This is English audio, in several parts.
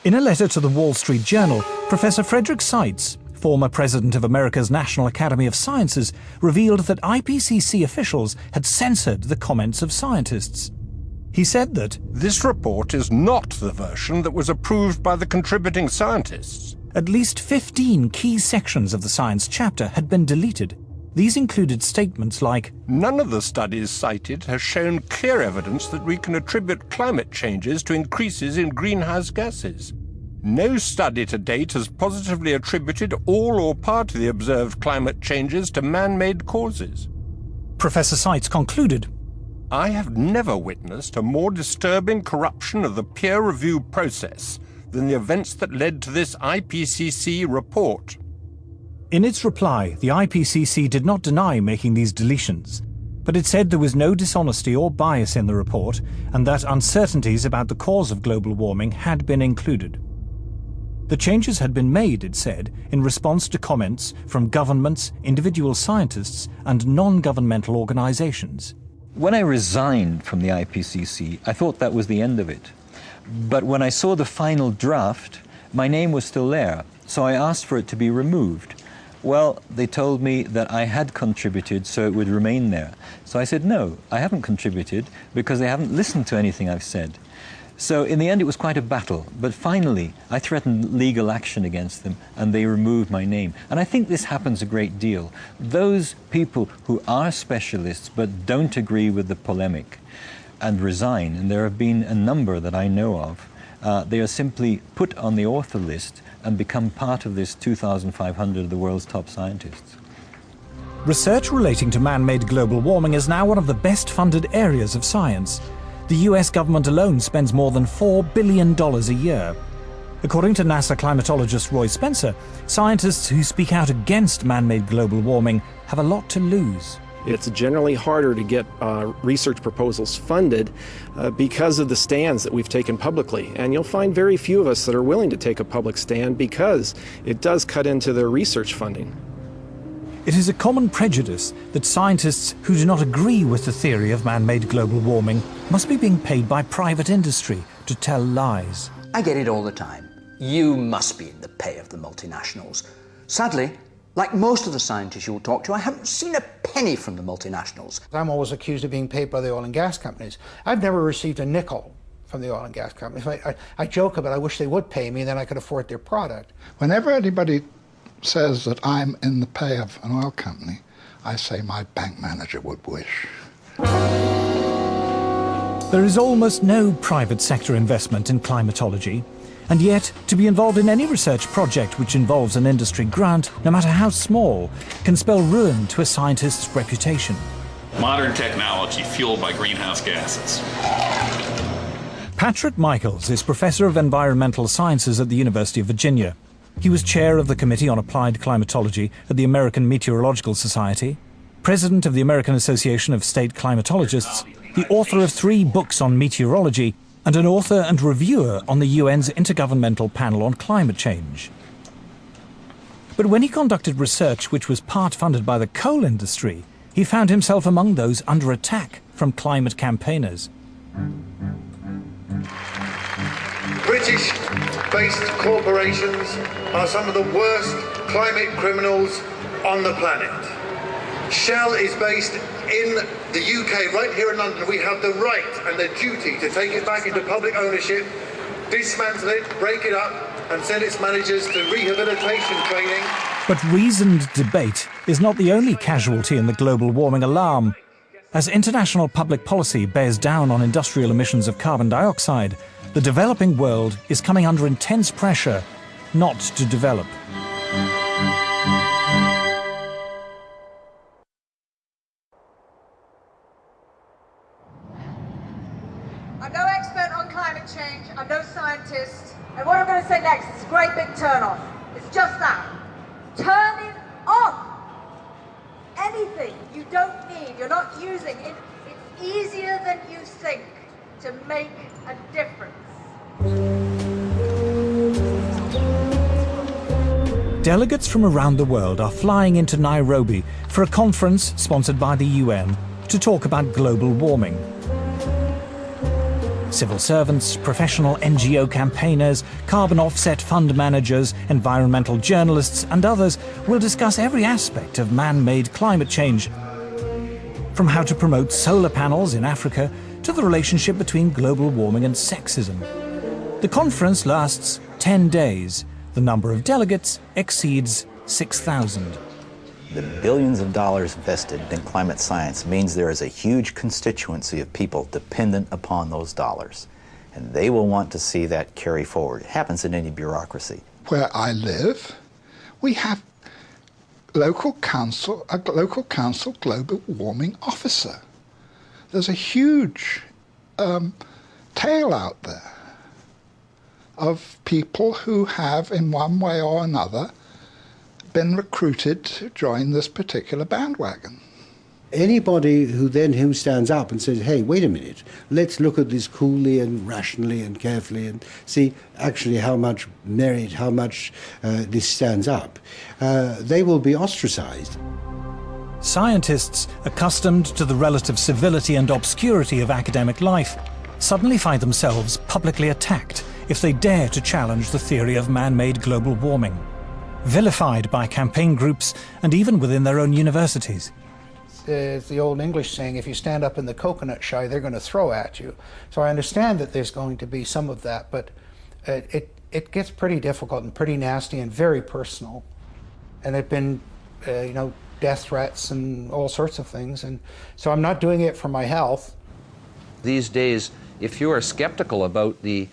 In a letter to the Wall Street Journal, Professor Frederick Seitz, former president of America's National Academy of Sciences, revealed that IPCC officials had censored the comments of scientists. He said that this report is not the version that was approved by the contributing scientists. At least 15 key sections of the science chapter had been deleted. These included statements like, "None of the studies cited has shown clear evidence that we can attribute climate changes to increases in greenhouse gases. No study to date has positively attributed all or part of the observed climate changes to man-made causes." Professor Seitz concluded, "I have never witnessed a more disturbing corruption of the peer review process than the events that led to this IPCC report." In its reply, the IPCC did not deny making these deletions, but it said there was no dishonesty or bias in the report and that uncertainties about the cause of global warming had been included. The changes had been made, it said, in response to comments from governments, individual scientists, and non-governmental organizations. When I resigned from the IPCC, I thought that was the end of it. But when I saw the final draft, my name was still there, so I asked for it to be removed. Well, they told me that I had contributed, so it would remain there. So I said, no, I haven't contributed because they haven't listened to anything I've said. So in the end, it was quite a battle. But finally, I threatened legal action against them, and they removed my name. And I think this happens a great deal. Those people who are specialists but don't agree with the polemic and resign, and there have been a number that I know of, they are simply put on the author list and become part of this 2,500 of the world's top scientists. Research relating to man-made global warming is now one of the best-funded areas of science. The US government alone spends more than $4 billion a year. According to NASA climatologist Roy Spencer, scientists who speak out against man-made global warming have a lot to lose. It's generally harder to get research proposals funded because of the stands that we've taken publicly. And you'll find very few of us that are willing to take a public stand because it does cut into their research funding. It is a common prejudice that scientists who do not agree with the theory of man-made global warming must be being paid by private industry to tell lies. I get it all the time. You must be in the pay of the multinationals. Sadly, like most of the scientists you'll talk to, I haven't seen a penny from the multinationals. I'm always accused of being paid by the oil and gas companies. I've never received a nickel from the oil and gas companies. I joke about I wish they would pay me, then I could afford their product. Whenever anybody says that I'm in the pay of an oil company, I say my bank manager would wish. There is almost no private sector investment in climatology, and yet to be involved in any research project which involves an industry grant, no matter how small, can spell ruin to a scientist's reputation. Modern technology fueled by greenhouse gases. Patrick Michaels is Professor of Environmental Sciences at the University of Virginia. He was chair of the Committee on Applied Climatology at the American Meteorological Society, president of the American Association of State Climatologists, the author of 3 books on meteorology, and an author and reviewer on the UN's Intergovernmental Panel on Climate Change. But when he conducted research which was part funded by the coal industry, he found himself among those under attack from climate campaigners. British-based corporations are some of the worst climate criminals on the planet. Shell is based in the UK, right here in London. We have the right and the duty to take it back into public ownership, dismantle it, break it up, and send its managers to rehabilitation training. But reasoned debate is not the only casualty in the global warming alarm. As international public policy bears down on industrial emissions of carbon dioxide, the developing world is coming under intense pressure not to develop. I'm no expert on climate change, I'm no scientist, and what I'm going to say next is a great big turn-off. It's just that. Turn it off! Anything you don't need, you're not using, it's easier than you think to make a difference. Delegates from around the world are flying into Nairobi for a conference sponsored by the UN to talk about global warming. Civil servants, professional NGO campaigners, carbon offset fund managers, environmental journalists, and others will discuss every aspect of man-made climate change, from how to promote solar panels in Africa to the relationship between global warming and sexism. The conference lasts 10 days. The number of delegates exceeds 6,000. The billions of dollars invested in climate science means there is a huge constituency of people dependent upon those dollars. And they will want to see that carry forward. It happens in any bureaucracy. Where I live, we have a local council global warming officer. There's a huge tail out there of people who have, in one way or another, been recruited to join this particular bandwagon. Anybody who stands up and says, hey, wait a minute, let's look at this coolly and rationally and carefully and see actually how much merit, how much this stands up, they will be ostracized. Scientists, accustomed to the relative civility and obscurity of academic life, suddenly find themselves publicly attacked if they dare to challenge the theory of man-made global warming, vilified by campaign groups and even within their own universities. It's the old English saying, if you stand up in the coconut shy, they're going to throw at you. So I understand that there's going to be some of that, but it gets pretty difficult and pretty nasty and very personal. And there've been, death threats and all sorts of things. And so I'm not doing it for my health. These days, if you are skeptical about the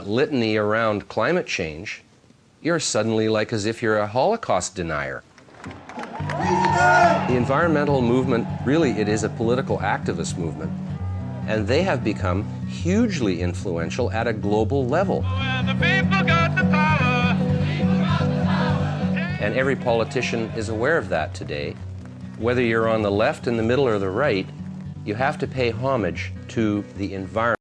litany around climate change, you're suddenly like as if you're a Holocaust denier. The environmental movement, really, it is a political activist movement. And they have become hugely influential at a global level. And every politician is aware of that today. Whether you're on the left, in the middle, or the right, you have to pay homage to the environment.